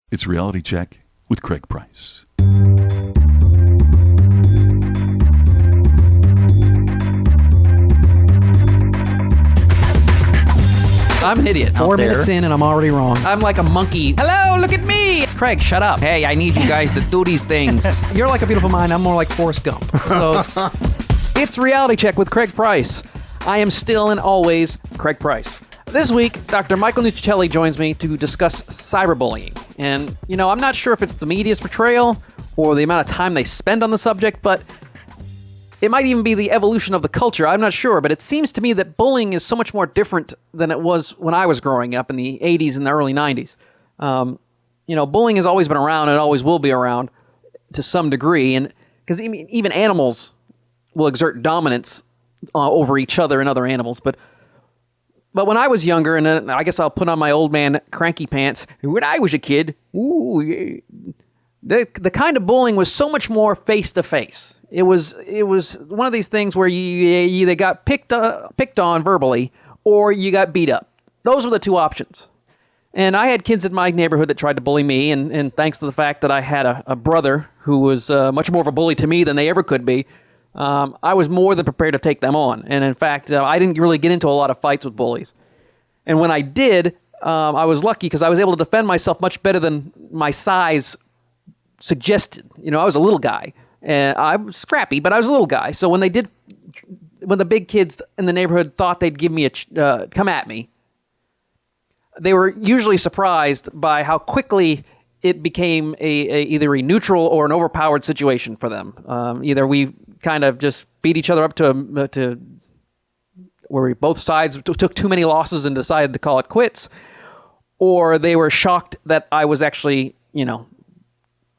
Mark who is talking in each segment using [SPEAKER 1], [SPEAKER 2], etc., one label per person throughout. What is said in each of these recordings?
[SPEAKER 1] It's Reality Check with Craig Price.
[SPEAKER 2] I'm an idiot.
[SPEAKER 3] 4 minutes in and I'm already wrong.
[SPEAKER 2] I'm like a monkey. Hello, look at me. Craig, shut up. Hey, I need you guys to do these things.
[SPEAKER 3] You're like a beautiful mind. I'm more like Forrest Gump. So it's Reality Check with Craig Price. I am still and always Craig Price. This week, Dr. Michael Nuccitelli joins me to discuss cyberbullying. And, I'm not sure if it's the media's portrayal or the amount of time they spend on the subject, but it might even be the evolution of the culture. I'm not sure, but it seems to me that bullying is so much more different than it was when I was growing up in the 80s and the early 90s. Bullying has always been around and always will be around to some degree, and because even animals will exert dominance over each other and other animals. But when I was younger, and I guess I'll put on my old man cranky pants, when I was a kid, the kind of bullying was so much more face-to-face. It was one of these things where you either got picked on verbally or you got beat up. Those were the two options. And I had kids in my neighborhood that tried to bully me, and thanks to the fact that I had a brother who was much more of a bully to me than they ever could be, I was more than prepared to take them on. And in fact, I didn't really get into a lot of fights with bullies. And when I did, I was lucky because I was able to defend myself much better than my size suggested. I was a little guy. And I was scrappy, but I was a little guy. So when the big kids in the neighborhood thought they'd give me come at me, they were usually surprised by how quickly it became either a neutral or an overpowered situation for them. Either we kind of just beat each other up to where both sides took too many losses and decided to call it quits, or they were shocked that I was actually,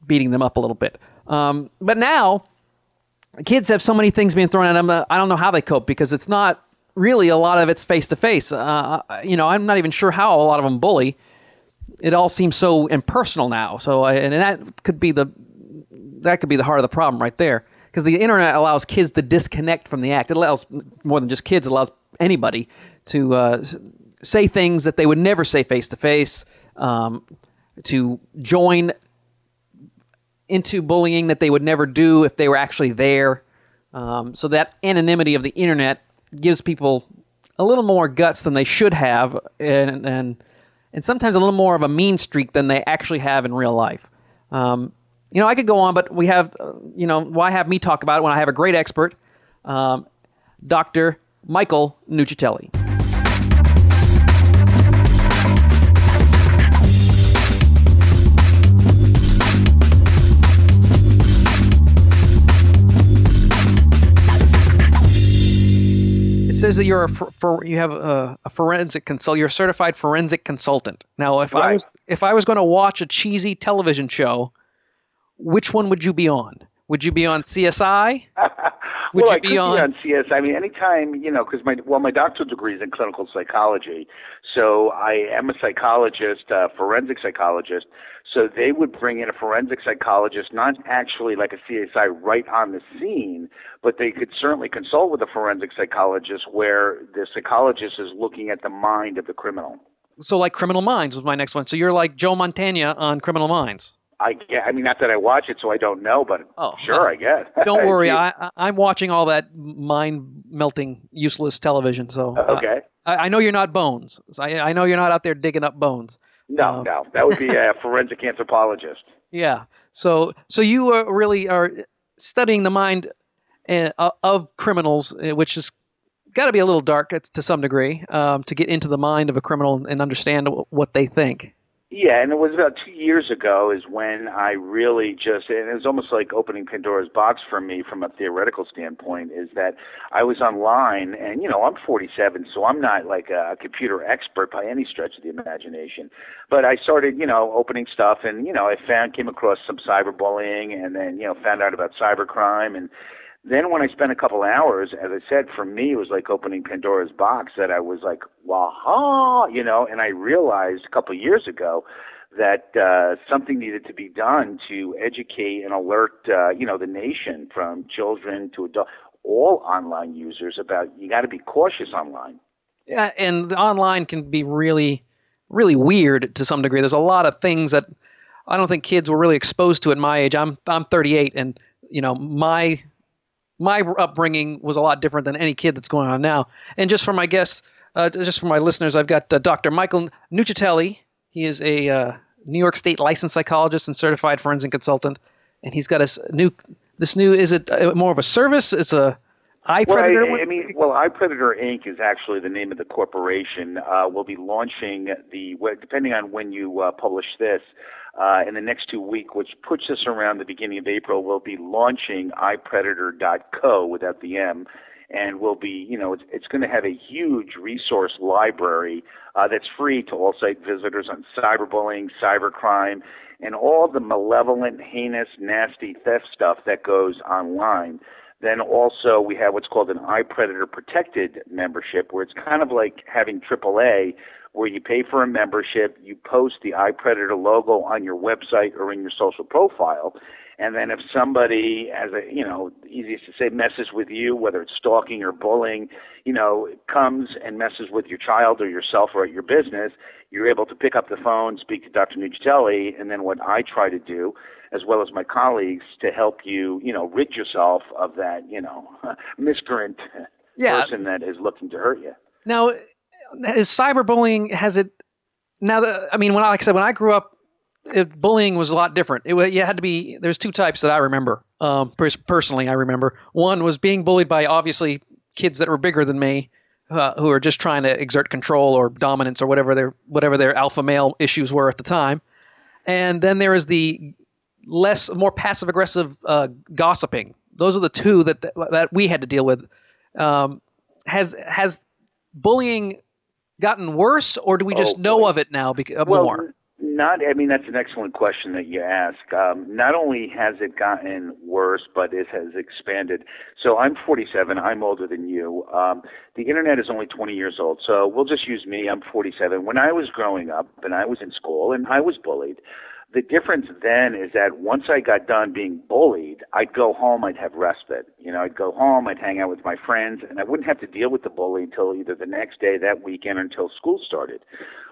[SPEAKER 3] beating them up a little bit. But now, kids have so many things being thrown at them. I don't know how they cope because it's not really a lot of it's face-to-face. I'm not even sure how a lot of them bully. It all seems so impersonal now. So, and that could be the heart of the problem right there. Because the internet allows kids to disconnect from the act. It allows more than just kids. It allows anybody to say things that they would never say face-to-face, to join into bullying that they would never do if they were actually there. So that anonymity of the internet gives people a little more guts than they should have, and sometimes a little more of a mean streak than they actually have in real life. I could go on, but we have, why have me talk about it when I have a great expert, Dr. Michael Nuccitelli. It says that you're you have a forensic consult. You're a certified forensic consultant. Now, if I was going to watch a cheesy television show, which one would you be on? Would you be on CSI?
[SPEAKER 4] I could be on CSI. I mean, anytime, because my doctoral degree is in clinical psychology, so I am a psychologist, forensic psychologist. So they would bring in a forensic psychologist, not actually like a CSI right on the scene, but they could certainly consult with a forensic psychologist where the psychologist is looking at the mind of the criminal.
[SPEAKER 3] So like Criminal Minds was my next one. So you're like Joe Montana on Criminal Minds.
[SPEAKER 4] Not that I watch it, so I don't know, but I guess.
[SPEAKER 3] Don't worry, I'm watching all that mind-melting, useless television. So
[SPEAKER 4] okay.
[SPEAKER 3] I know you're not Bones. I know you're not out there digging up bones.
[SPEAKER 4] No, that would be a forensic anthropologist.
[SPEAKER 3] Yeah. So you really are studying the mind of criminals, which has got to be a little dark to some degree, to get into the mind of a criminal and understand what they think.
[SPEAKER 4] Yeah, and it was about 2 years ago is when I really and it was almost like opening Pandora's box for me from a theoretical standpoint, is that I was online, and, I'm 47, so I'm not like a computer expert by any stretch of the imagination. But I started, opening stuff, and, I came across some cyberbullying, and then, found out about cybercrime, and then when I spent a couple hours, as I said, for me, it was like opening Pandora's box that I was like, waha, and I realized a couple of years ago that something needed to be done to educate and alert, the nation from children to adults, all online users about you got to be cautious online.
[SPEAKER 3] Yeah, and the online can be really, really weird to some degree. There's a lot of things that I don't think kids were really exposed to it my age. I'm 38, and my upbringing was a lot different than any kid that's going on now. And just for my guests, just for my listeners, I've got Dr. Michael Nuccitelli. He is a New York State licensed psychologist and certified forensic consultant, and he's got this new. Is it more of a service? It's a iPredator?
[SPEAKER 4] iPredator Inc. is actually the name of the corporation. We'll be launching depending on when you publish this, in the next 2 weeks, which puts us around the beginning of April, we'll be launching iPredator.co without the M. And we'll be, it's going to have a huge resource library that's free to all site visitors on cyberbullying, cybercrime, and all the malevolent, heinous, nasty theft stuff that goes online. Then also we have what's called an iPredator Protected membership, where it's kind of like having AAA, where you pay for a membership, you post the iPredator logo on your website or in your social profile, and then if somebody, easiest to say, messes with you, whether it's stalking or bullying, comes and messes with your child or yourself or at your business, you're able to pick up the phone, speak to Dr. Nuccitelli, and then what I try to do, as well as my colleagues, to help you, rid yourself of that, miscreant person that is looking to hurt you.
[SPEAKER 3] Now, is cyberbullying, when I grew up, bullying was a lot different. There's two types that I remember. Personally, I remember. One was being bullied by obviously kids that were bigger than me, who are just trying to exert control or dominance or whatever their alpha male issues were at the time. And then there is the more passive aggressive gossiping. Those are the two that we had to deal with. Has bullying gotten worse, or do we just know of it now more?
[SPEAKER 4] That's an excellent question that you ask. Not only has it gotten worse, but it has expanded. So I'm 47. I'm older than you. The internet is only 20 years old. So we'll just use me. I'm 47. When I was growing up and I was in school and I was bullied, the difference then is that once I got done being bullied, I'd go home, I'd have respite. I'd go home, I'd hang out with my friends, and I wouldn't have to deal with the bully until either the next day, that weekend, or until school started.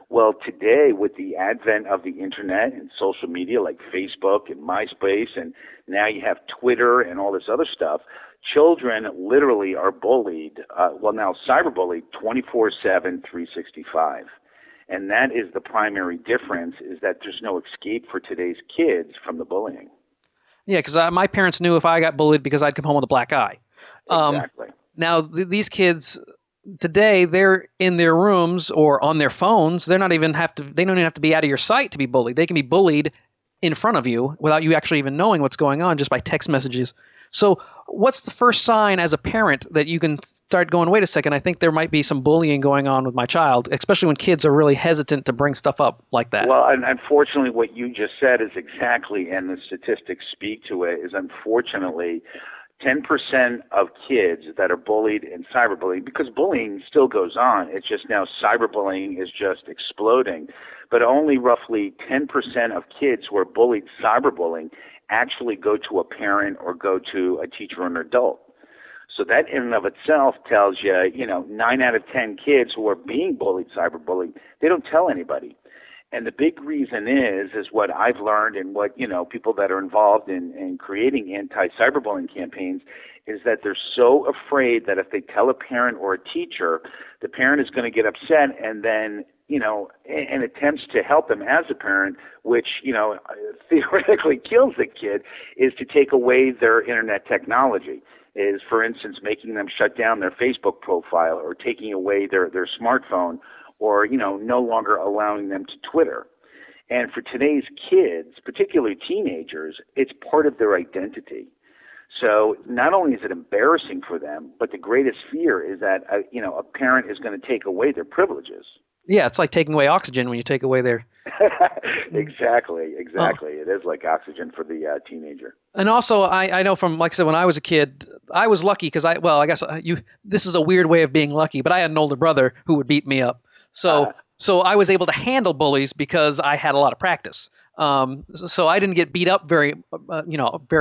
[SPEAKER 4] Well, today, with the advent of the internet and social media like Facebook and MySpace, and now you have Twitter and all this other stuff, children literally are bullied, now cyberbullied 24/7, 365. And that is the primary difference, is that there's no escape for today's kids from the bullying.
[SPEAKER 3] Yeah, because my parents knew if I got bullied because I'd come home with a black eye.
[SPEAKER 4] Exactly.
[SPEAKER 3] Now, these kids today, they're in their rooms or on their phones. They don't even have to be out of your sight to be bullied. They can be bullied in front of you without you actually even knowing what's going on, just by text messages. So what's the first sign as a parent that you can start going, wait a second, I think there might be some bullying going on with my child, especially when kids are really hesitant to bring stuff up like that?
[SPEAKER 4] Well, and unfortunately, what you just said is exactly, and the statistics speak to it, is unfortunately 10% of kids that are bullied in cyberbullying, because bullying still goes on, it's just now cyberbullying is just exploding, but only roughly 10% of kids who are bullied cyberbullying actually go to a parent or go to a teacher or an adult. So that in and of itself tells you, 9 out of 10 kids who are being bullied cyberbullying, they don't tell anybody. And the big reason is what I've learned and what, people that are involved in creating anti-cyberbullying campaigns, is that they're so afraid that if they tell a parent or a teacher, the parent is going to get upset and then, and attempts to help them as a parent, which, theoretically kills the kid, is to take away their internet technology. Is, for instance, making them shut down their Facebook profile or taking away their smartphone, or, no longer allowing them to Twitter. And for today's kids, particularly teenagers, it's part of their identity. So not only is it embarrassing for them, but the greatest fear is that, a parent is going to take away their privileges.
[SPEAKER 3] Yeah, it's like taking away oxygen when you take away their...
[SPEAKER 4] Exactly. Oh. It is like oxygen for the teenager.
[SPEAKER 3] And also, I know from, like I said, when I was a kid, I was lucky because this is a weird way of being lucky, but I had an older brother who would beat me up. So I was able to handle bullies because I had a lot of practice. So I didn't get beat up very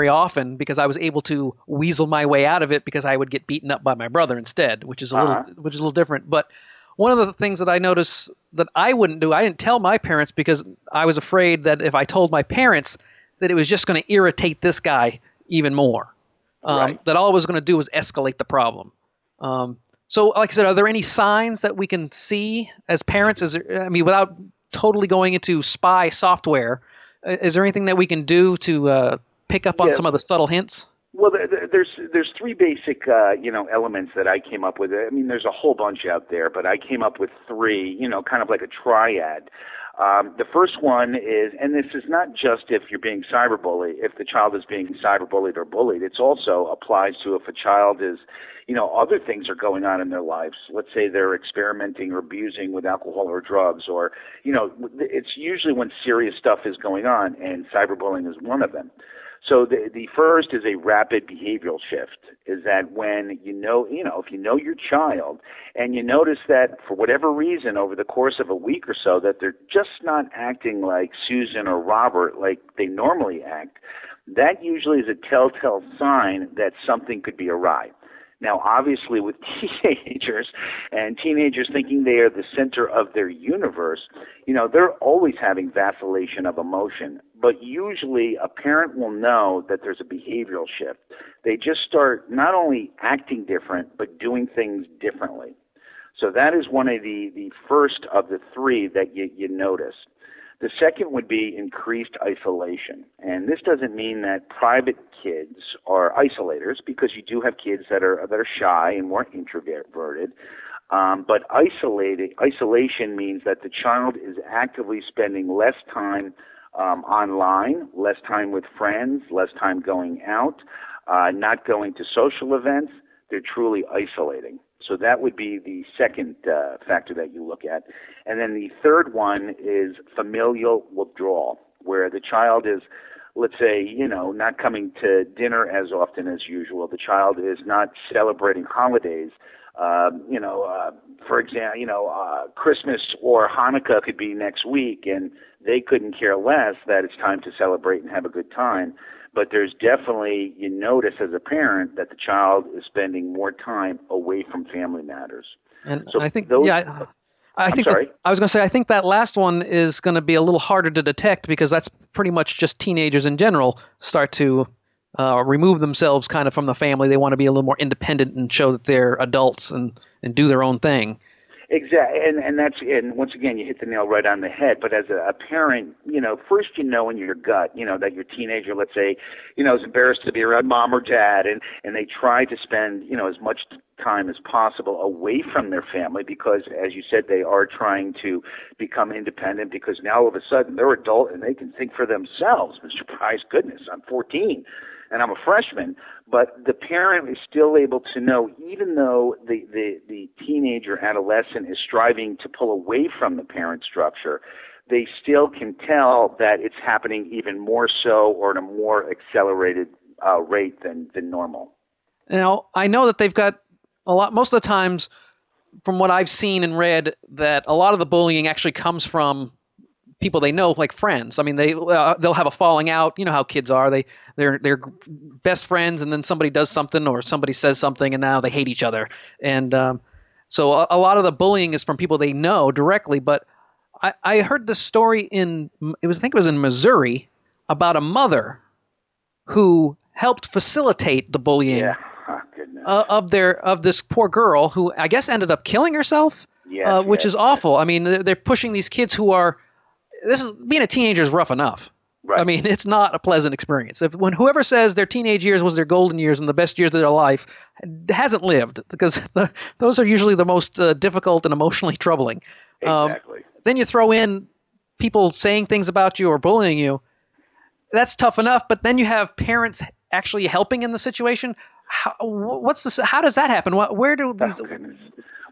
[SPEAKER 3] often because I was able to weasel my way out of it, because I would get beaten up by my brother instead, which is a little different. But one of the things that I noticed that I wouldn't do, I didn't tell my parents because I was afraid that if I told my parents that it was just going to irritate this guy even more.
[SPEAKER 4] Right.
[SPEAKER 3] That all it was going to do was escalate the problem. So, like I said, are there any signs that we can see as parents? Without totally going into spy software, is there anything that we can do to pick up on some of the subtle hints?
[SPEAKER 4] Well, there's three basic elements that I came up with. I mean, there's a whole bunch out there, but I came up with three, kind of like a triad. The first one is, and this is not just if you're being cyberbullied, if the child is being cyberbullied or bullied. It also applies to if a child is, other things are going on in their lives. Let's say they're experimenting or abusing with alcohol or drugs, or, it's usually when serious stuff is going on, and cyberbullying is one of them. So the first is a rapid behavioral shift, is that when if you know your child and you notice that for whatever reason over the course of a week or so that they're just not acting like Susan or Robert like they normally act, that usually is a telltale sign that something could be awry. Now, obviously, with teenagers and teenagers thinking they are the center of their universe, they're always having vacillation of emotion. But usually a parent will know that there's a behavioral shift. They just start not only acting different, but doing things differently. So that is one of the first of the three that you notice. The second would be increased isolation. And this doesn't mean that private kids are isolators, because you do have kids that are shy and more introverted. But isolation means that the child is actively spending less time online, less time with friends, less time going out, not going to social events. They're truly isolating. So that would be the second factor that you look at. And then the third one is familial withdrawal, where the child is, let's say, not coming to dinner as often as usual. The child is not celebrating holidays. For example, Christmas or Hanukkah could be next week, and they couldn't care less that it's time to celebrate and have a good time. But there's definitely, you notice as a parent that the child is spending more time away from family matters.
[SPEAKER 3] And
[SPEAKER 4] so
[SPEAKER 3] I think, I was going to say, I think that last one is going to be a little harder to detect, because that's pretty much just teenagers in general start to remove themselves kind of from the family. They want to be a little more independent and show that they're adults and do their own thing.
[SPEAKER 4] Exactly, and once again, you hit the nail right on the head. But as a parent, first in your gut, that your teenager, let's say, is embarrassed to be around mom or dad, and they try to spend, as much time as possible away from their family, because, as you said, they are trying to become independent, because now all of a sudden they're adult and they can think for themselves. But surprise, goodness, I'm 14. And I'm a freshman, but the parent is still able to know, even though the teenager adolescent is striving to pull away from the parent structure, they still can tell that it's happening even more so, or at a more accelerated rate than normal.
[SPEAKER 3] Now, I know that they've got a lot, most of the times, from what I've seen and read, that a lot of the bullying actually comes from people they know, like friends. I mean, they'll have a falling out. You know how kids are. They're best friends, and then somebody does something or somebody says something, and now they hate each other. And so a lot of the bullying is from people they know directly. But I heard this story I think it was in Missouri, about a mother who helped facilitate the bullying of this poor girl, who I guess ended up killing herself, which is awful. I mean, they're pushing these kids who are. Being a teenager is rough enough. Right. I mean, it's not a pleasant experience. When whoever says their teenage years was their golden years and the best years of their life hasn't lived, because those are usually the most difficult and emotionally troubling.
[SPEAKER 4] Exactly.
[SPEAKER 3] Then you throw in people saying things about you or bullying you. That's tough enough, but then you have parents actually helping in the situation. How does that happen? Where do these?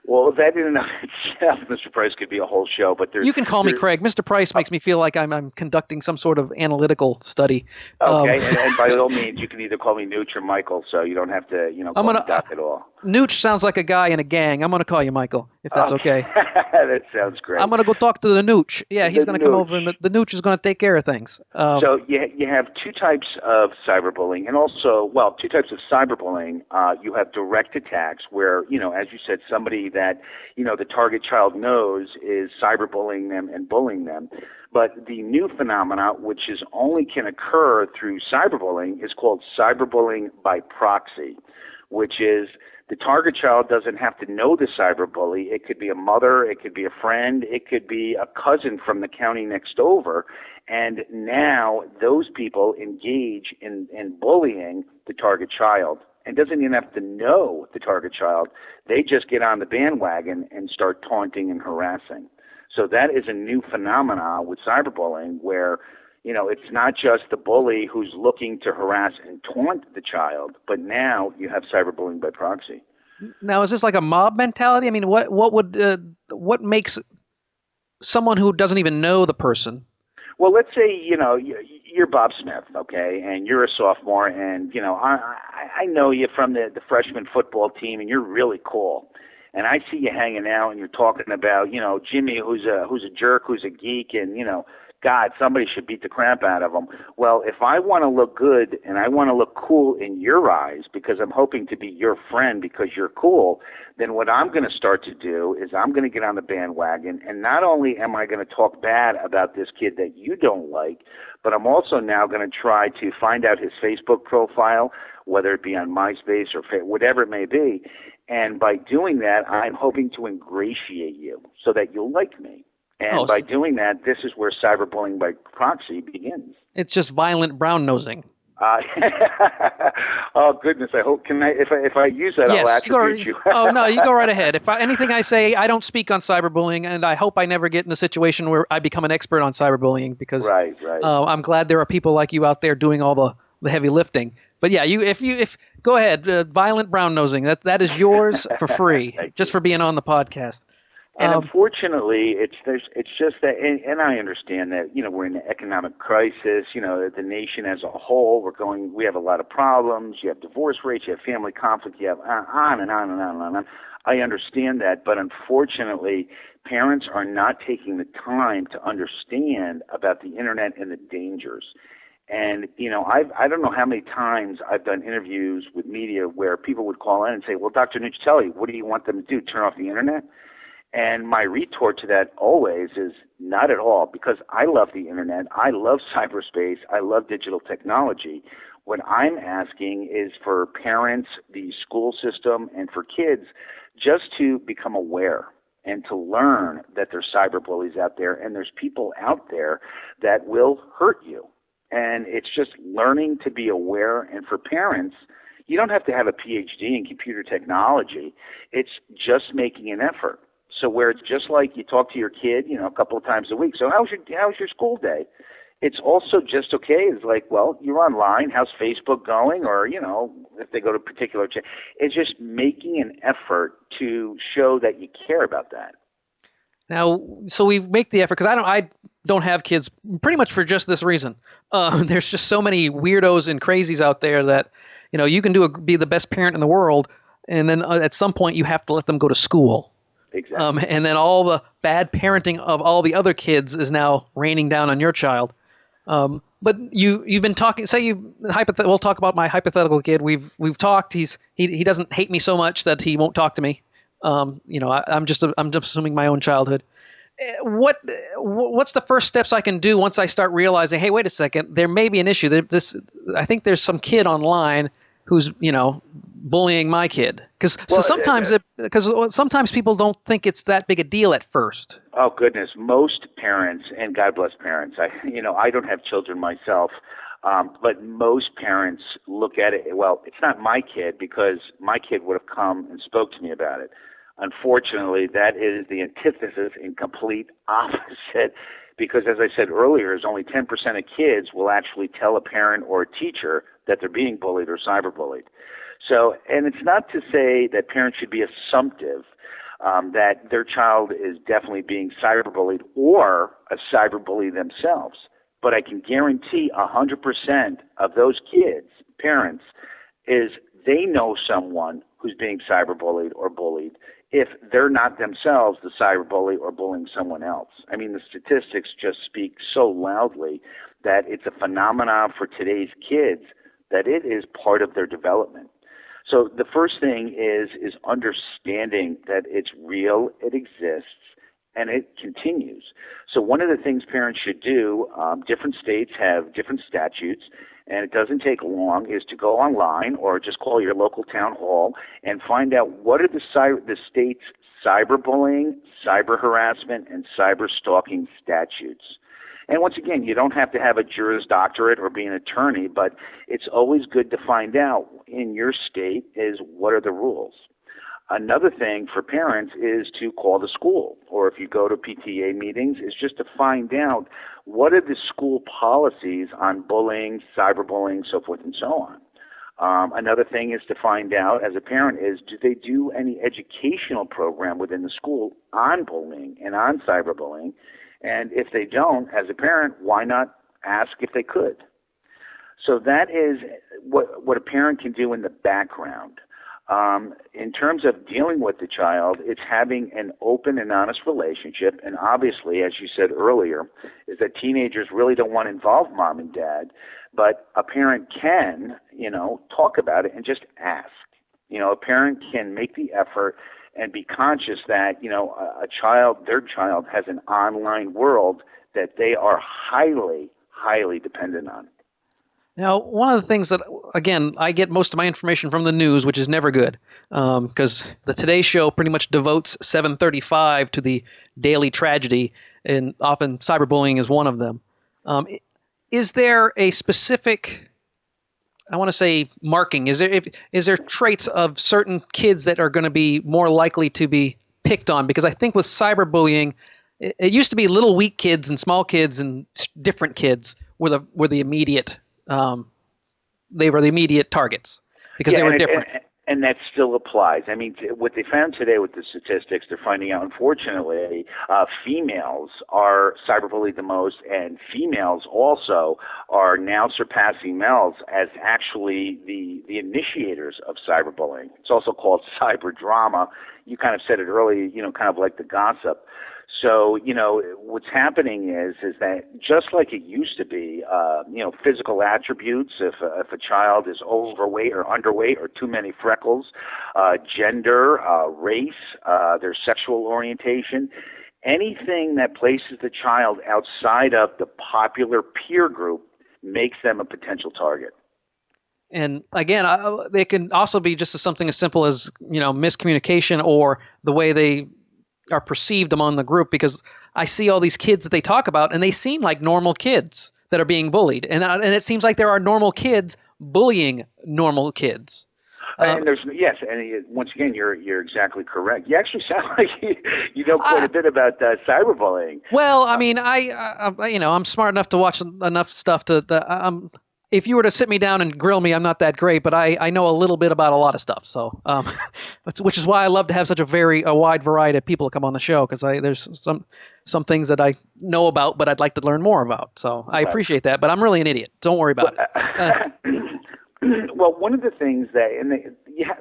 [SPEAKER 4] Well, that in and of itself, Mr. Price, could be a whole show. But
[SPEAKER 3] you can call me Craig. Mr. Price makes me feel like I'm conducting some sort of analytical study.
[SPEAKER 4] Okay, and by all means, you can either call me Nooch or Michael, so you don't have to, call me Doc at all.
[SPEAKER 3] Nooch sounds like a guy in a gang. I'm going to call you Michael, if that's okay.
[SPEAKER 4] That sounds great.
[SPEAKER 3] I'm going to go talk to the Nooch. Yeah, he's
[SPEAKER 4] The
[SPEAKER 3] going to come
[SPEAKER 4] Nooch.
[SPEAKER 3] over, and the Nooch is going to take care of things.
[SPEAKER 4] So you have two types of cyberbullying, and also, well, two types of cyberbullying. You have direct attacks where, as you said, somebody that, the target child knows is cyberbullying them and bullying them. But the new phenomena, which only can occur through cyberbullying, is called cyberbullying by proxy, which is the target child doesn't have to know the cyberbully. It could be a mother, it could be a friend, it could be a cousin from the county next over. And now those people engage in bullying the target child and doesn't even have to know the target child. They just get on the bandwagon and start taunting and harassing. So that is a new phenomena with cyberbullying where, it's not just the bully who's looking to harass and taunt the child, but now you have cyberbullying by proxy.
[SPEAKER 3] Now, is this like a mob mentality? I mean, what makes someone who doesn't even know the person?
[SPEAKER 4] Well, let's say, you're Bob Smith, okay, and you're a sophomore, and, I know you from the freshman football team, and you're really cool. And I see you hanging out, and you're talking about, Jimmy, who's a jerk, who's a geek, and, God, somebody should beat the crap out of him. Well, if I want to look good and I want to look cool in your eyes because I'm hoping to be your friend because you're cool, then what I'm going to start to do is I'm going to get on the bandwagon, and not only am I going to talk bad about this kid that you don't like, but I'm also now going to try to find out his Facebook profile, whether it be on MySpace or whatever it may be. And by doing that, I'm hoping to ingratiate you so that you'll like me. And by doing that, this is where cyberbullying by proxy begins.
[SPEAKER 3] It's just violent brown nosing.
[SPEAKER 4] Oh goodness! I hope if I use that,
[SPEAKER 3] yes,
[SPEAKER 4] I'll attribute you.
[SPEAKER 3] Oh no, you go right ahead. Anything I say, I don't speak on cyberbullying, and I hope I never get in a situation where I become an expert on cyberbullying because
[SPEAKER 4] right.
[SPEAKER 3] I'm glad there are people like you out there doing all the heavy lifting. But yeah, if go ahead, violent brown nosing. That is yours for free, just for being on the podcast.
[SPEAKER 4] And unfortunately, it's just that, and I understand that, we're in an economic crisis, the nation as a whole, we have a lot of problems, you have divorce rates, you have family conflict, you have on and on and on and on. I understand that, but unfortunately, parents are not taking the time to understand about the internet and the dangers. And, I don't know how many times I've done interviews with media where people would call in and say, well, Dr. Nuccitelli, what do you want them to do, turn off the internet? And my retort to that always is not at all, because I love the internet. I love cyberspace. I love digital technology. What I'm asking is for parents, the school system, and for kids just to become aware and to learn that there's cyberbullies out there and there's people out there that will hurt you. And it's just learning to be aware. And for parents, you don't have to have a PhD in computer technology. It's just making an effort. So where it's just like you talk to your kid, a couple of times a week. So how's your school day? It's also just okay. It's like, well, you're online. How's Facebook going? Or, if they go to a particular it's just making an effort to show that you care about that.
[SPEAKER 3] Now, so we make the effort because I don't have kids pretty much for just this reason. There's just so many weirdos and crazies out there that, you can be the best parent in the world. And then at some point you have to let them go to school.
[SPEAKER 4] Exactly.
[SPEAKER 3] And then all the bad parenting of all the other kids is now raining down on your child. But you've been talking. We'll talk about my hypothetical kid. We've talked. He doesn't hate me so much that he won't talk to me. I'm just assuming my own childhood. What's the first steps I can do once I start realizing, hey, wait a second, there may be an issue. I think there's some kid online who's bullying my kid because sometimes people don't think it's that big a deal at first.
[SPEAKER 4] Oh goodness, most parents, and God bless parents. I don't have children myself, but most parents look at it. Well, it's not my kid because my kid would have come and spoke to me about it. Unfortunately, that is the antithesis and complete opposite. Because as I said earlier, is only 10% of kids will actually tell a parent or a teacher that they're being bullied or cyberbullied. So, and it's not to say that parents should be assumptive that their child is definitely being cyberbullied or a cyberbully themselves. But I can guarantee 100% of those kids, parents, is they know someone who's being cyberbullied or bullied if they're not themselves the cyberbully or bullying someone else. I mean, the statistics just speak so loudly that it's a phenomenon for today's kids that it is part of their development. So the first thing is understanding that it's real, it exists, and it continues. So one of the things parents should do, different states have different statutes, and it doesn't take long, is to go online or just call your local town hall and find out what are the state's cyberbullying, cyber harassment, and cyber stalking statutes. And once again, you don't have to have a Juris Doctorate or be an attorney, but it's always good to find out in your state is what are the rules. Another thing for parents is to call the school, or if you go to PTA meetings, is just to find out what are the school policies on bullying, cyberbullying, so forth and so on. Another thing is to find out as a parent is, do they do any educational program within the school on bullying and on cyberbullying? And if they don't, as a parent, why not ask if they could? So that is what a parent can do in the background. In terms of dealing with the child, it's having an open and honest relationship. And obviously, as you said earlier, is that teenagers really don't want to involve mom and dad, but a parent can, talk about it and just ask. A parent can make the effort and be conscious that, their child has an online world that they are highly, highly dependent on.
[SPEAKER 3] Now, one of the things that, again, I get most of my information from the news, which is never good, because the Today Show pretty much devotes 7:35 to the daily tragedy, and often cyberbullying is one of them. Is there a specific, I want to say, marking? Is there traits of certain kids that are going to be more likely to be picked on? Because I think with cyberbullying, it used to be little weak kids and small kids and different kids were the immediate. They were the immediate targets because they were different.
[SPEAKER 4] And that still applies. I mean, what they found today with the statistics, they're finding out, unfortunately, females are cyberbullied the most, and females also are now surpassing males as actually the initiators of cyberbullying. It's also called cyber drama. You kind of said it earlier, kind of like the gossip. So, what's happening is that just like it used to be, physical attributes, if a child is overweight or underweight or too many freckles, gender, race, their sexual orientation, anything that places the child outside of the popular peer group makes them a potential target.
[SPEAKER 3] And again, they can also be just something as simple as, miscommunication or the way they are perceived among the group, because I see all these kids that they talk about and they seem like normal kids that are being bullied. And it seems like there are normal kids bullying normal kids.
[SPEAKER 4] And once again, you're exactly correct. You actually sound like you know quite a bit about cyberbullying.
[SPEAKER 3] Well, I mean, I'm smart enough to watch enough stuff if you were to sit me down and grill me, I'm not that great, but I know a little bit about a lot of stuff. So, which is why I love to have such a wide variety of people come on the show, because there's some things that I know about, but I'd like to learn more about. So I appreciate that, but I'm really an idiot. Don't worry about it.
[SPEAKER 4] Well, one of the things that,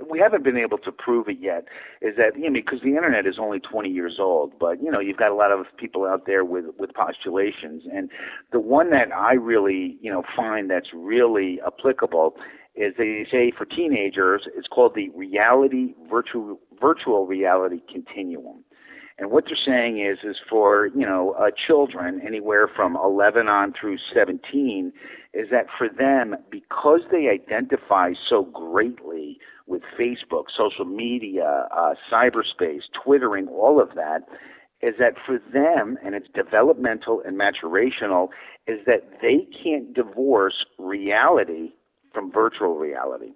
[SPEAKER 4] we haven't been able to prove it yet, is that, because the internet is only 20 years old, but, you've got a lot of people out there with postulations. And the one that I really, find that's really applicable is they say for teenagers, it's called the virtual reality continuum. And what they're saying is for, children anywhere from 11 on through 17, is that for them, because they identify so greatly with Facebook, social media, cyberspace, Twittering, all of that, is that for them, and it's developmental and maturational, is that they can't divorce reality from virtual reality.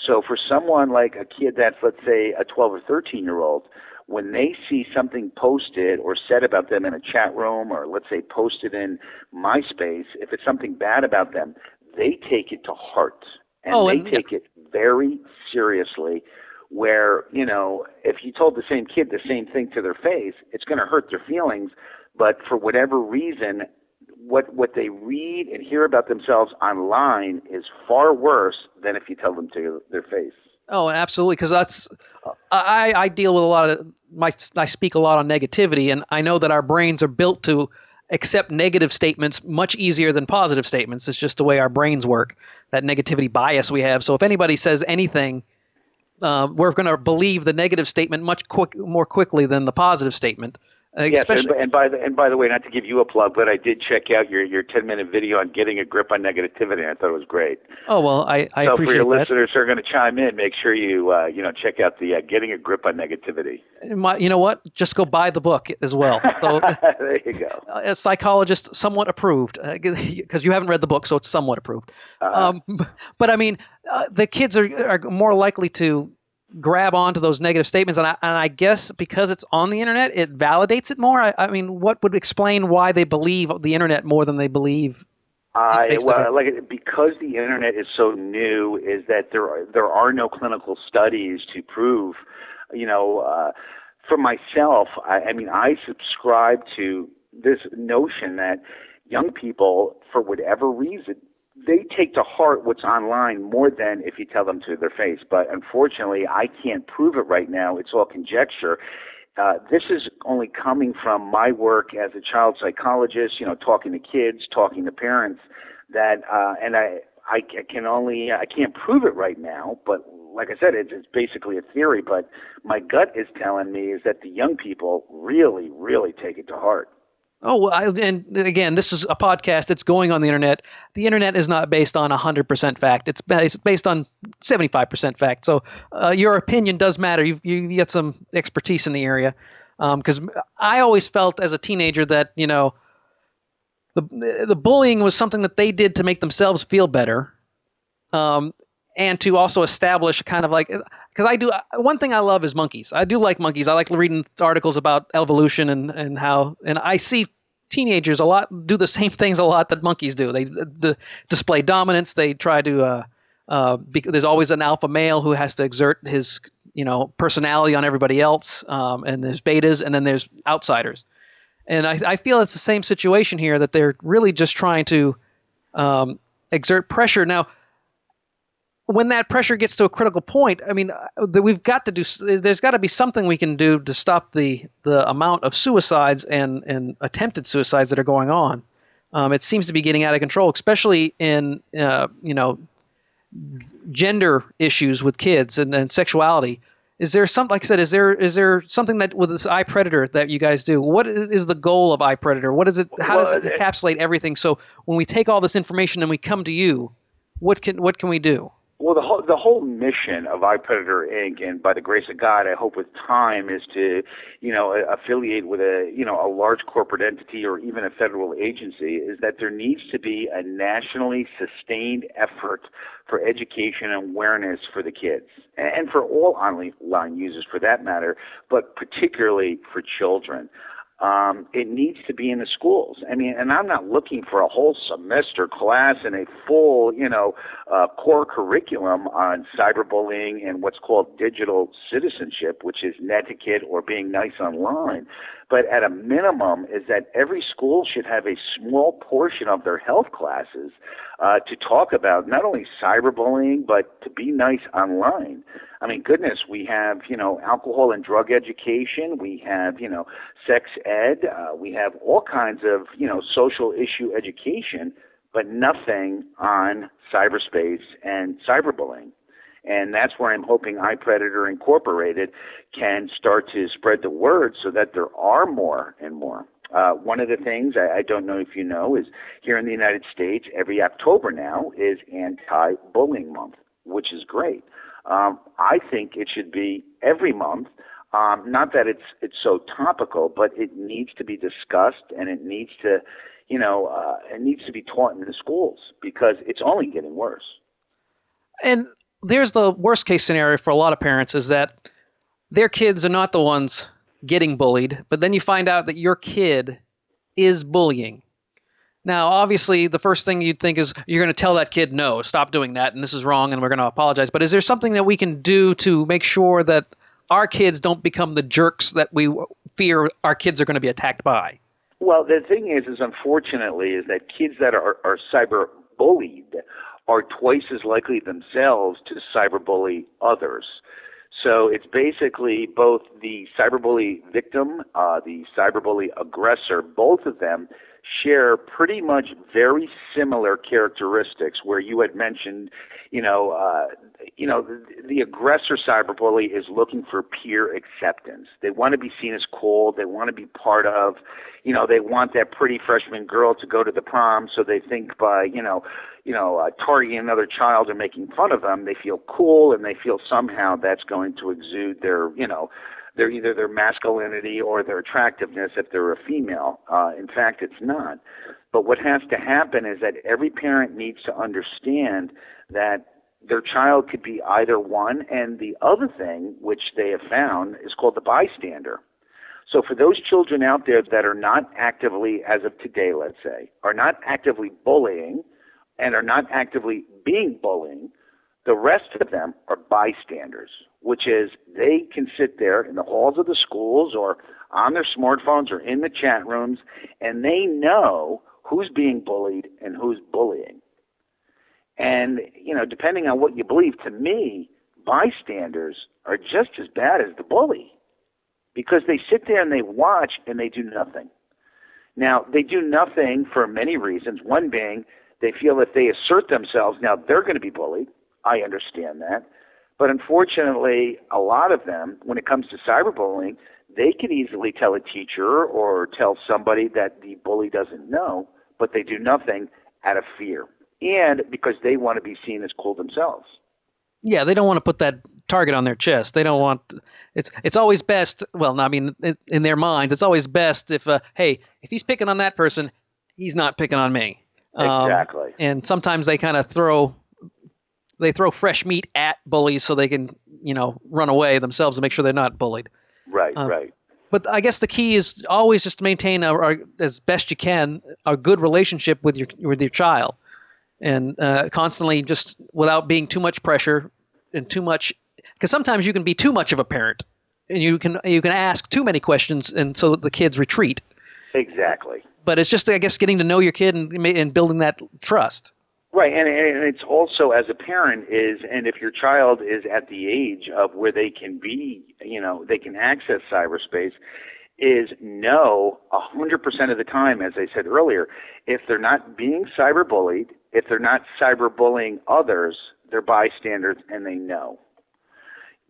[SPEAKER 4] So for someone like a kid that's, let's say, a 12 or 13-year-old, when they see something posted or said about them in a chat room, or let's say posted in MySpace, if it's something bad about them, they take it to heart. And they take it very seriously, where, if you told the same kid the same thing to their face, it's going to hurt their feelings. But for whatever reason, what they read and hear about themselves online is far worse than if you tell them to their face.
[SPEAKER 3] Oh, absolutely. Because I deal with a lot of I speak a lot on negativity, and I know that our brains are built to accept negative statements much easier than positive statements. It's just the way our brains work, that negativity bias we have. So if anybody says anything, we're going to believe the negative statement more quickly than the positive statement.
[SPEAKER 4] Yes,
[SPEAKER 3] Especially,
[SPEAKER 4] and by the way, not to give you a plug, but I did check out your 10-minute video on getting a grip on negativity, and I thought it was great.
[SPEAKER 3] oh well, I
[SPEAKER 4] So
[SPEAKER 3] appreciate
[SPEAKER 4] for your
[SPEAKER 3] that.
[SPEAKER 4] listeners who are going to chime in, make sure you check out the getting a grip on negativity.
[SPEAKER 3] You know what? Just go buy the book as well. So,
[SPEAKER 4] There you go.
[SPEAKER 3] a psychologist, somewhat approved, because you haven't read the book, so it's somewhat approved. But I mean, the kids are more likely to grab onto those negative statements, and I guess because it's on the internet, it validates it more. I mean, what would explain why they believe the internet more than they believe?
[SPEAKER 4] Because the internet is so new, is that there are no clinical studies to prove. For myself, I subscribe to this notion that young people, for whatever reason, they take to heart what's online more than if you tell them to their face. But unfortunately, I can't prove it right now. It's all conjecture. This is only coming from my work as a child psychologist, talking to kids, talking to parents, and I can't prove it right now, but like I said, it's basically a theory, but my gut is telling me is that the young people really, really take it to heart.
[SPEAKER 3] Oh, well, and again, this is a podcast. It's going on the internet. The internet is not based on 100% fact. It's based on 75% fact. So your opinion does matter. You get some expertise in the area. Because I always felt as a teenager that, the bullying was something that they did to make themselves feel better. And to also establish kind of like, because one thing I love is monkeys. I do like monkeys. I like reading articles about evolution and how, and I see teenagers do the same things a lot that monkeys do. They display dominance. They try to, there's always an alpha male who has to exert his, personality on everybody else. And there's betas and then there's outsiders. And I feel it's the same situation here, that they're really just trying to exert pressure. Now, when that pressure gets to a critical point, I mean, there's got to be something we can do to stop the amount of suicides and attempted suicides that are going on. It seems to be getting out of control, especially in gender issues with kids and sexuality. Is there something, like I said, is there something that with this iPredator that you guys do? What is the goal of iPredator? What is it? How does it encapsulate everything? So when we take all this information and we come to you, what can we do?
[SPEAKER 4] Well, the whole mission of iPredator Inc., and by the grace of God, I hope with time, is to, affiliate with a large corporate entity or even a federal agency, is that there needs to be a nationally sustained effort for education and awareness for the kids, and for all online users for that matter, but particularly for children. It needs to be in the schools. I mean, and I'm not looking for a whole semester class and a full, core curriculum on cyberbullying and what's called digital citizenship, which is netiquette or being nice online. But at a minimum is that every school should have a small portion of their health classes to talk about not only cyberbullying, but to be nice online. I mean, goodness, we have, alcohol and drug education. We have, sex ed. We have all kinds of, social issue education, but nothing on cyberspace and cyberbullying. And that's where I'm hoping iPredator Incorporated can start to spread the word so that there are more and more. One of the things, I don't know if you know, is here in the United States, every October now is Anti-Bullying Month, which is great. I think it should be every month. Not that it's so topical, but it needs to be discussed, and it needs to, it needs to be taught in the schools because it's only getting worse.
[SPEAKER 3] And there's the worst case scenario for a lot of parents, is that their kids are not the ones getting bullied, but then you find out that your kid is bullying. Now, obviously, the first thing you'd think is you're going to tell that kid, no, stop doing that, and this is wrong, and we're going to apologize. But is there something that we can do to make sure that our kids don't become the jerks that we fear our kids are going to be attacked by?
[SPEAKER 4] Well, the thing is unfortunately, is that kids that are cyber bullied are twice as likely themselves to cyberbully others. So it's basically both the cyberbully victim, the cyberbully aggressor, both of them share pretty much very similar characteristics where you had mentioned, the aggressor cyberbully is looking for peer acceptance. They want to be seen as cool. They want to be part of, they want that pretty freshman girl to go to the prom. So they think by, targeting another child or making fun of them, they feel cool and they feel somehow that's going to exude their, they're either their masculinity or their attractiveness if they're a female. In fact, it's not. But what has to happen is that every parent needs to understand that their child could be either one, and the other thing, which they have found, is called the bystander. So for those children out there that are not actively, as of today, let's say, are not actively bullying and are not actively being bullying, the rest of them are bystanders, which is they can sit there in the halls of the schools or on their smartphones or in the chat rooms, and they know who's being bullied and who's bullying. And, depending on what you believe, to me, bystanders are just as bad as the bully because they sit there and they watch and they do nothing. Now, they do nothing for many reasons, one being they feel if they assert themselves, now they're going to be bullied. I understand that. But unfortunately, a lot of them, when it comes to cyberbullying, they can easily tell a teacher or tell somebody that the bully doesn't know, but they do nothing out of fear and because they want to be seen as cool themselves.
[SPEAKER 3] Yeah, they don't want to put that target on their chest. They don't want it's always best, well, I mean, in their minds, it's always best if hey, if he's picking on that person, he's not picking on me.
[SPEAKER 4] Exactly.
[SPEAKER 3] And sometimes they kind of throw fresh meat at bullies so they can, run away themselves and make sure they're not bullied.
[SPEAKER 4] Right, right.
[SPEAKER 3] But I guess the key is always just to maintain, as best you can, a good relationship with your child, and constantly just without being too much pressure and too much, because sometimes you can be too much of a parent, and you can ask too many questions, and so the kids retreat.
[SPEAKER 4] Exactly.
[SPEAKER 3] But it's just, I guess, getting to know your kid and building that trust.
[SPEAKER 4] Right, and it's also, as a parent, and if your child is at the age of where they can be, they can access cyberspace, is know 100% of the time, as I said earlier, if they're not being cyberbullied, if they're not cyberbullying others, they're bystanders and they know.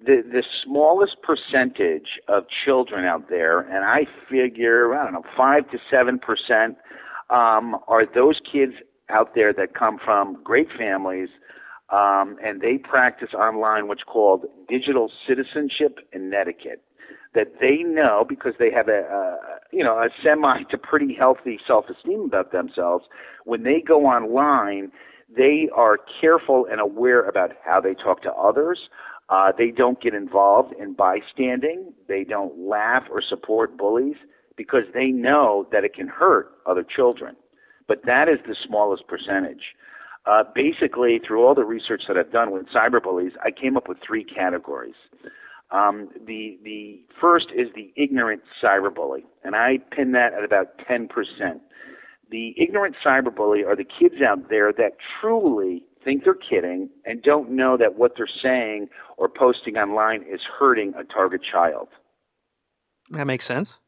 [SPEAKER 4] The smallest percentage of children out there, and I figure, 5 to 7%, are those kids out there that come from great families, and they practice online what's called digital citizenship and etiquette. That they know because they have a semi to pretty healthy self-esteem about themselves. When they go online, they are careful and aware about how they talk to others. They don't get involved in bystanding. They don't laugh or support bullies because they know that it can hurt other children. But that is the smallest percentage. Basically, through all the research that I've done with cyberbullies, I came up with 3 categories. The first is the ignorant cyberbully, and I pin that at about 10%. The ignorant cyberbully are the kids out there that truly think they're kidding and don't know that what they're saying or posting online is hurting a target child.
[SPEAKER 3] That makes sense.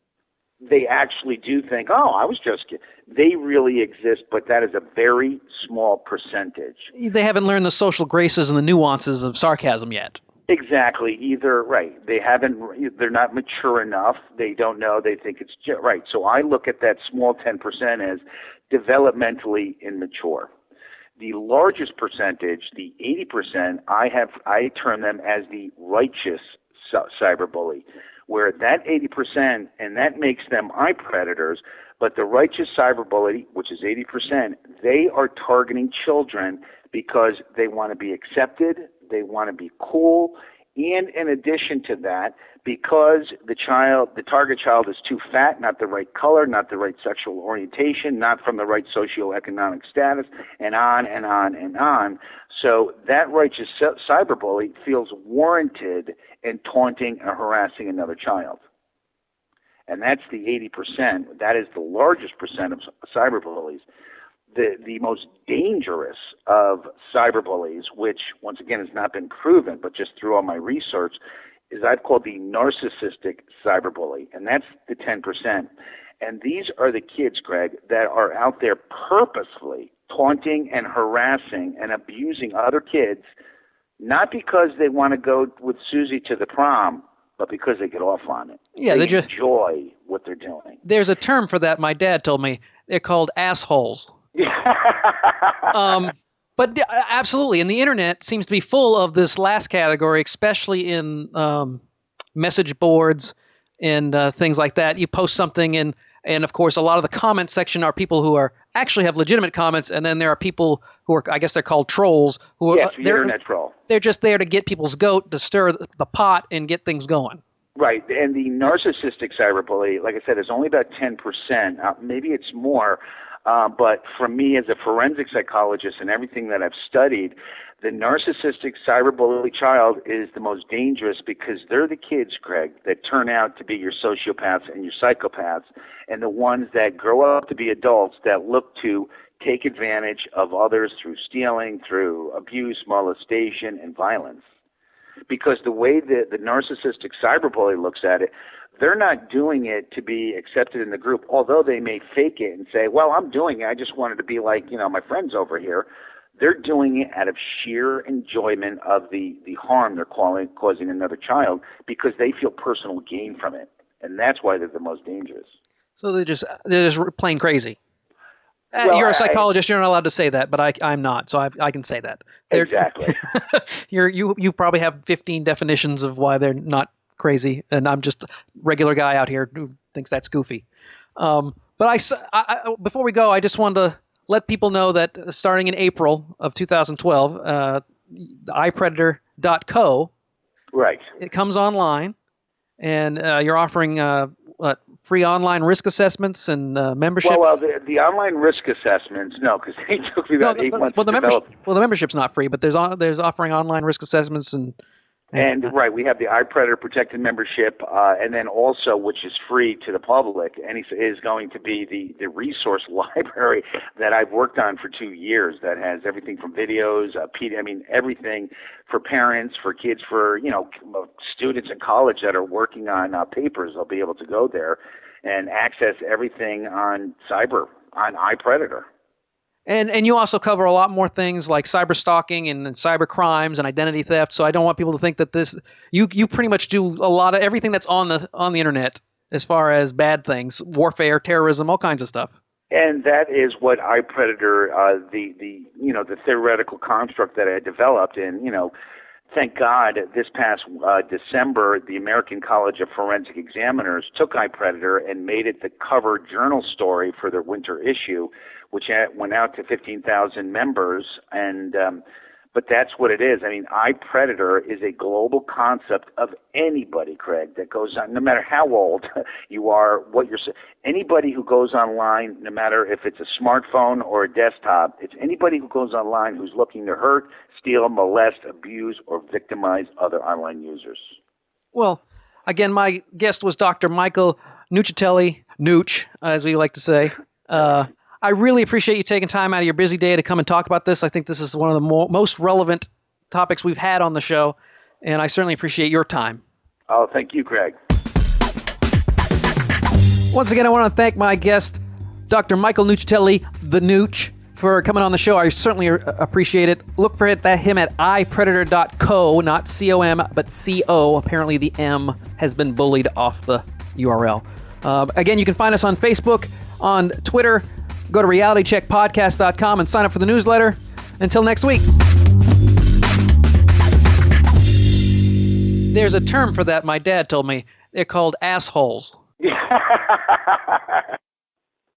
[SPEAKER 4] They actually do think, oh, I was just kidding. They really exist, but that is a very small percentage.
[SPEAKER 3] They haven't learned the social graces and the nuances of sarcasm yet.
[SPEAKER 4] Exactly. They're not mature enough. They don't know. They think it's right. So I look at that small 10% as developmentally immature. The largest percentage, the 80%, I term them as the righteous cyberbully, where that 80%, and that makes them eye predators, but the righteous cyberbully, which is 80%, they are targeting children because they want to be accepted, they want to be cool, and in addition to that, because the target child is too fat, not the right color, not the right sexual orientation, not from the right socioeconomic status, and on and on and on. So that righteous cyberbully feels warranted in taunting or harassing another child. And that's the 80%. That is the largest percent of cyberbullies. the most dangerous of cyberbullies, which once again has not been proven, but just through all my research, is I've called the narcissistic cyberbully, and that's the 10%. And these are the kids, Greg, that are out there purposefully taunting and harassing and abusing other kids, not because they want to go with Susie to the prom, but because they get off on it.
[SPEAKER 3] Yeah,
[SPEAKER 4] they enjoy what they're doing.
[SPEAKER 3] There's a term for that. My dad told me they're called assholes. But absolutely, and the internet seems to be full of this last category, especially in message boards and things like that. You post something, and of course, a lot of the comment section are people who are actually have legitimate comments, and then there are people who are, I guess they're called trolls. Who
[SPEAKER 4] yes,
[SPEAKER 3] are,
[SPEAKER 4] the internet troll.
[SPEAKER 3] They're just there to get people's goat, to stir the pot and get things going.
[SPEAKER 4] Right, and the narcissistic cyberbully, like I said, is only about 10%. Maybe it's more. But for me as a forensic psychologist and everything that I've studied, the narcissistic cyberbully child is the most dangerous because they're the kids, Greg, that turn out to be your sociopaths and your psychopaths, and the ones that grow up to be adults that look to take advantage of others through stealing, through abuse, molestation, and violence. Because the way that the narcissistic cyberbully looks at it, they're not doing it to be accepted in the group, although they may fake it and say, well, I'm doing it. I just wanted to be like, my friends over here. They're doing it out of sheer enjoyment of the harm they're causing another child because they feel personal gain from it. And that's why they're the most dangerous.
[SPEAKER 3] So they're just plain crazy.
[SPEAKER 4] Well,
[SPEAKER 3] you're a psychologist. You're not allowed to say that, but I'm not, so I can say that.
[SPEAKER 4] Exactly.
[SPEAKER 3] You probably have 15 definitions of why they're not crazy, and I'm just a regular guy out here who thinks that's goofy. But before we go, I just wanted to let people know that starting in April of 2012, iPredator.co,
[SPEAKER 4] right,
[SPEAKER 3] it comes online, and you're offering free online risk assessments and membership.
[SPEAKER 4] Well, the online risk assessments, no, because they took me about 8 months to develop.
[SPEAKER 3] The membership's not free, but there's offering online risk assessments and
[SPEAKER 4] right, we have the iPredator Protected membership, and then also, which is free to the public, and is going to be the resource library that I've worked on for 2 years that has everything from videos, everything for parents, for kids, for, students in college that are working on papers. They'll be able to go there and access everything on iPredator.
[SPEAKER 3] And you also cover a lot more things like cyber stalking and cyber crimes and identity theft. So I don't want people to think that you pretty much do a lot of everything that's on the internet as far as bad things, warfare, terrorism, all kinds of stuff. And
[SPEAKER 4] that is what iPredator, the theoretical construct that I developed, and thank God this past December, the American College of Forensic Examiners took iPredator and made it the cover journal story for their winter issue, which went out to 15,000 members. And but that's what it is. iPredator is a global concept of anybody, Craig, that goes on, no matter how old you are, anybody who goes online, no matter if it's a smartphone or a desktop, it's anybody who goes online who's looking to hurt, steal, molest, abuse, or victimize other online users. Well, again, my guest was Dr. Michael Nuccitelli, Nooch, as we like to say. I really appreciate you taking time out of your busy day to come and talk about this. I think this is one of the most relevant topics we've had on the show, and I certainly appreciate your time. Oh, thank you, Craig. Once again, I want to thank my guest, Dr. Michael Nuccitelli, the Nooch, for coming on the show. I certainly appreciate it. Look for him at iPredator.co, not C-O-M, but C-O. Apparently the M has been bullied off the URL. Again, you can find us on Facebook, on Twitter. Go to realitycheckpodcast.com and sign up for the newsletter. Until next week. There's a term for that, my dad told me. They're called assholes.